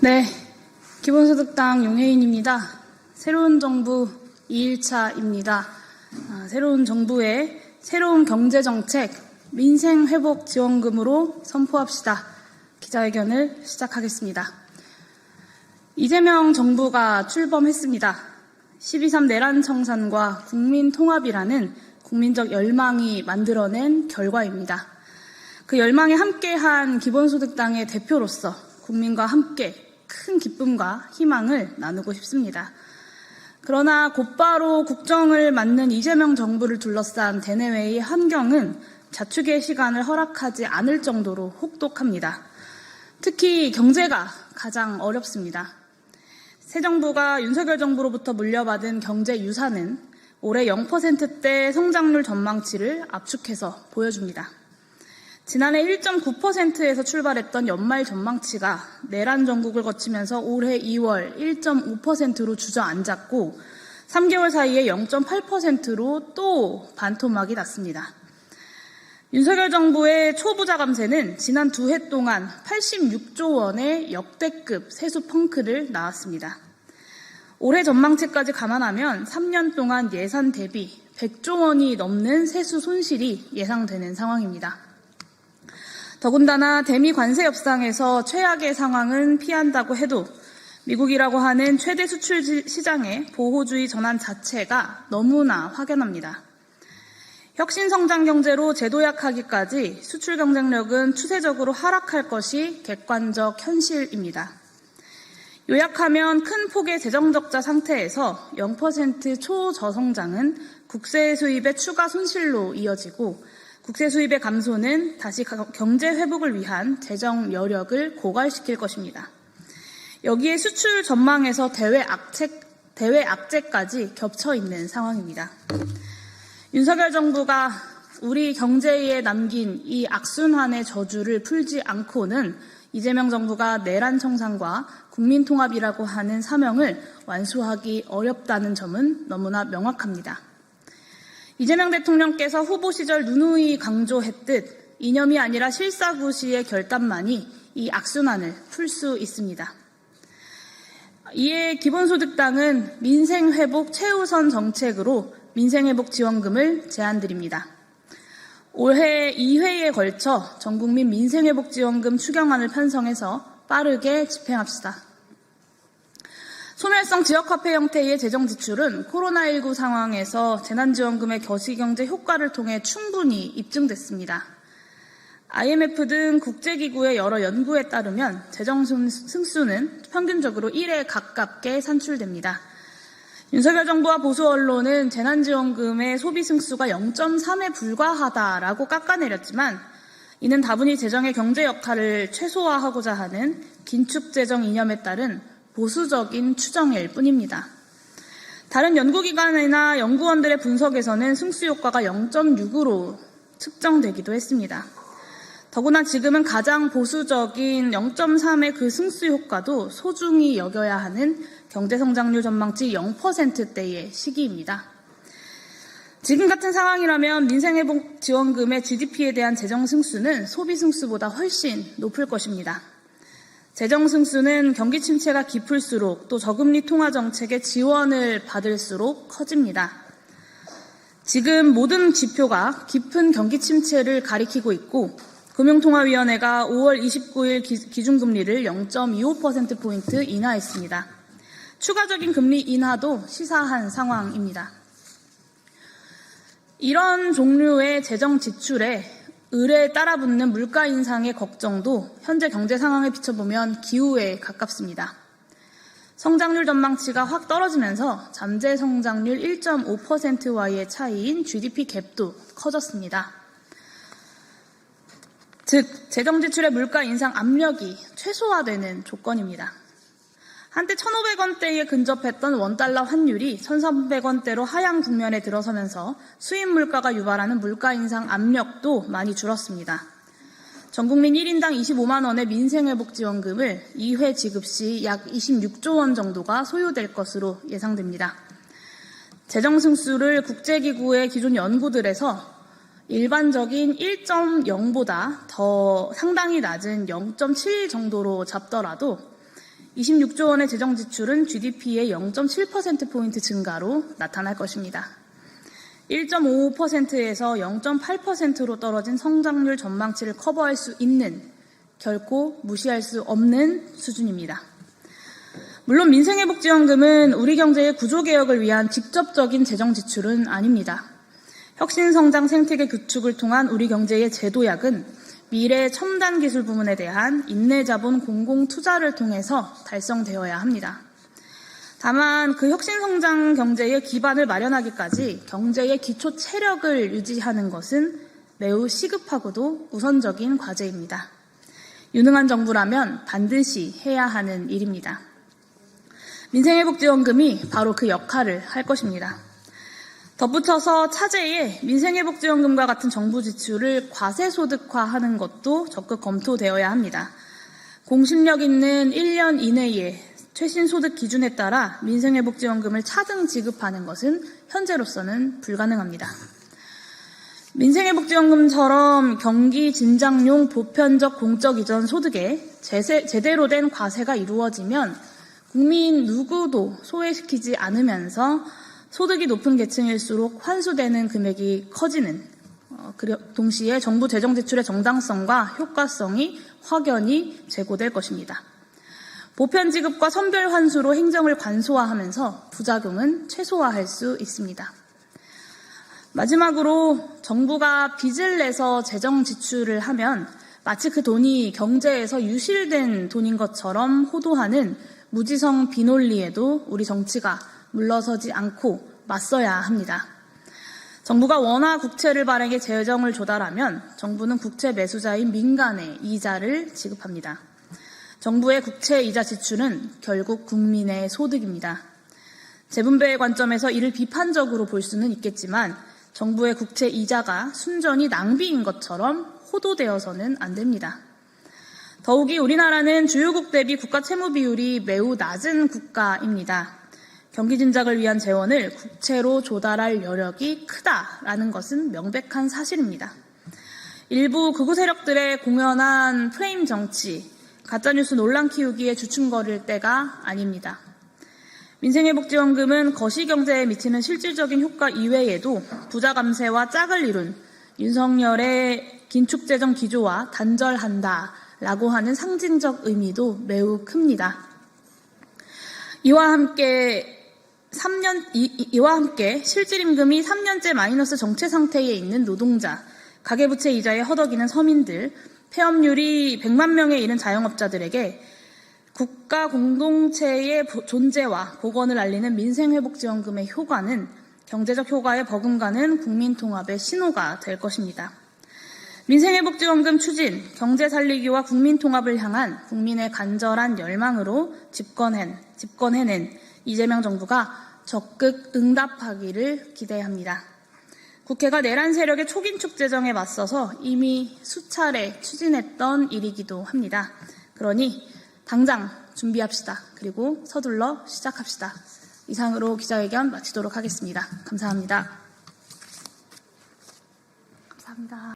네, 기본소득당 용혜인입니다. 새로운 정부 2일차입니다. 새로운 정부의 새로운 경제정책, 민생회복지원금으로 선포합시다. 기자회견을 시작하겠습니다. 이재명 정부가 출범했습니다. 12.3 내란 청산과 국민통합이라는 국민적 열망이 만들어낸 결과입니다. 그 열망에 함께한 기본소득당의 대표로서 국민과 함께 큰 기쁨과 희망을 나누고 싶습니다. 그러나 곧바로 국정을 맡는 이재명 정부를 둘러싼 대내외의 환경은 자축의 시간을 허락하지 않을 정도로 혹독합니다. 특히 경제가 가장 어렵습니다. 새 정부가 윤석열 정부로부터 물려받은 경제 유산은 올해 0%대 성장률 전망치를 압축해서 보여줍니다. 지난해 1.9%에서 출발했던 연말 전망치가 내란 전국을 거치면서 올해 2월 1.5%로 주저앉았고 3개월 사이에 0.8%로 또 반토막이 났습니다. 윤석열 정부의 초부자 감세는 지난 2해 동안 86조 원의 역대급 세수 펑크를 낳았습니다. 올해 전망치까지 감안하면 3년 동안 예산 대비 100조 원이 넘는 세수 손실이 예상되는 상황입니다. 더군다나 대미 관세 협상에서 최악의 상황은 피한다고 해도 미국이라고 하는 최대 수출 시장의 보호주의 전환 자체가 너무나 확연합니다. 혁신성장 경제로 재도약하기까지 수출 경쟁력은 추세적으로 하락할 것이 객관적 현실입니다. 요약하면 큰 폭의 재정적자 상태에서 0% 초저성장은 국세 수입의 추가 손실로 이어지고 국세 수입의 감소는 다시 경제 회복을 위한 재정 여력을 고갈시킬 것입니다. 여기에 수출 전망에서 대외 악재까지 겹쳐 있는 상황입니다. 윤석열 정부가 우리 경제에 남긴 이 악순환의 저주를 풀지 않고는 이재명 정부가 내란 청산과 국민통합이라고 하는 사명을 완수하기 어렵다는 점은 너무나 명확합니다. 이재명 대통령께서 후보 시절 누누이 강조했듯 이념이 아니라 실사구시의 결단만이 이 악순환을 풀 수 있습니다. 이에 기본소득당은 민생회복 최우선 정책으로 민생회복지원금을 제안드립니다. 올해 2회에 걸쳐 전국민 민생회복지원금 추경안을 편성해서 빠르게 집행합시다. 소멸성 지역화폐 형태의 재정 지출은 코로나19 상황에서 재난지원금의 거시경제 효과를 통해 충분히 입증됐습니다. IMF 등 국제기구의 여러 연구에 따르면 재정 승수는 평균적으로 1에 가깝게 산출됩니다. 윤석열 정부와 보수 언론은 재난지원금의 소비 승수가 0.3에 불과하다라고 깎아내렸지만 이는 다분히 재정의 경제 역할을 최소화하고자 하는 긴축재정 이념에 따른 보수적인 추정일 뿐입니다. 다른 연구기관이나 연구원들의 분석에서는 승수 효과가 0.6으로 측정되기도 했습니다. 더구나 지금은 가장 보수적인 0.3의 그 승수 효과도 소중히 여겨야 하는 경제성장률 전망치 0%대의 시기입니다. 지금 같은 상황이라면 민생회복지원금의 GDP에 대한 재정 승수는 소비 승수보다 훨씬 높을 것입니다. 재정 승수는 경기 침체가 깊을수록 또 저금리 통화 정책의 지원을 받을수록 커집니다. 지금 모든 지표가 깊은 경기 침체를 가리키고 있고 금융통화위원회가 5월 29일 기준금리를 0.25%포인트 인하했습니다. 추가적인 금리 인하도 시사한 상황입니다. 이런 종류의 재정 지출에 을에 따라붙는 물가 인상의 걱정도 현재 경제 상황에 비춰보면 기우에 가깝습니다. 성장률 전망치가 확 떨어지면서 잠재 성장률 1.5%와의 차이인 GDP 갭도 커졌습니다. 즉, 재정 지출의 물가 인상 압력이 최소화되는 조건입니다. 한때 1,500원대에 근접했던 원달러 환율이 1,300원대로 하향 국면에 들어서면서 수입 물가가 유발하는 물가 인상 압력도 많이 줄었습니다. 전국민 1인당 25만 원의 민생회복지원금을 2회 지급 시 약 26조 원 정도가 소요될 것으로 예상됩니다. 재정 승수를 국제기구의 기존 연구들에서 일반적인 1.0보다 더 상당히 낮은 0.7 정도로 잡더라도 26조 원의 재정 지출은 GDP의 0.7%포인트 증가로 나타날 것입니다. 1.55%에서 0.8%로 떨어진 성장률 전망치를 커버할 수 있는, 결코 무시할 수 없는 수준입니다. 물론 민생회복지원금은 우리 경제의 구조개혁을 위한 직접적인 재정 지출은 아닙니다. 혁신성장 생태계 구축을 통한 우리 경제의 제도약은 미래 첨단 기술 부문에 대한 인내자본 공공투자를 통해서 달성되어야 합니다. 다만 그 혁신성장 경제의 기반을 마련하기까지 경제의 기초 체력을 유지하는 것은 매우 시급하고도 우선적인 과제입니다. 유능한 정부라면 반드시 해야 하는 일입니다. 민생회복지원금이 바로 그 역할을 할 것입니다. 덧붙여서 차제에 민생회복지원금과 같은 정부 지출을 과세소득화하는 것도 적극 검토되어야 합니다. 공신력 있는 1년 이내에 최신 소득 기준에 따라 민생회복지원금을 차등 지급하는 것은 현재로서는 불가능합니다. 민생회복지원금처럼 경기 진작용 보편적 공적 이전 소득에 제대로 된 과세가 이루어지면 국민 누구도 소외시키지 않으면서 소득이 높은 계층일수록 환수되는 금액이 커지는, 동시에 정부 재정 지출의 정당성과 효과성이 확연히 제고될 것입니다. 보편 지급과 선별 환수로 행정을 관소화하면서 부작용은 최소화할 수 있습니다. 마지막으로 정부가 빚을 내서 재정 지출을 하면 마치 그 돈이 경제에서 유실된 돈인 것처럼 호도하는 무지성 비논리에도 우리 정치가 물러서지 않고 맞서야 합니다. 정부가 원화 국채를 발행해 재정을 조달하면 정부는 국채 매수자인 민간에 이자를 지급합니다. 정부의 국채 이자 지출은 결국 국민의 소득입니다. 재분배의 관점에서 이를 비판적으로 볼 수는 있겠지만 정부의 국채 이자가 순전히 낭비인 것처럼 호도되어서는 안 됩니다. 더욱이 우리나라는 주요국 대비 국가 채무 비율이 매우 낮은 국가입니다. 경기 진작을 위한 재원을 국채로 조달할 여력이 크다라는 것은 명백한 사실입니다. 일부 극우 세력들의 공연한 프레임 정치, 가짜뉴스 논란 키우기에 주춤거릴 때가 아닙니다. 민생회복지원금은 거시경제에 미치는 실질적인 효과 이외에도 부자 감세와 짝을 이룬 윤석열의 긴축재정 기조와 단절한다라고 하는 상징적 의미도 매우 큽니다. 이와 함께 실질임금이 3년째 마이너스 정체 상태에 있는 노동자, 가계부채 이자에 허덕이는 서민들, 폐업률이 100만 명에 이른 자영업자들에게 국가 공동체의 존재와 복원을 알리는 민생회복지원금의 효과는 경제적 효과에 버금가는 국민통합의 신호가 될 것입니다. 민생회복지원금 추진, 경제 살리기와 국민통합을 향한 국민의 간절한 열망으로 집권해낸 이재명 정부가 적극 응답하기를 기대합니다. 국회가 내란 세력의 초긴축 재정에 맞서서 이미 수차례 추진했던 일이기도 합니다. 그러니 당장 준비합시다. 그리고 서둘러 시작합시다. 이상으로 기자회견 마치도록 하겠습니다. 감사합니다. 감사합니다.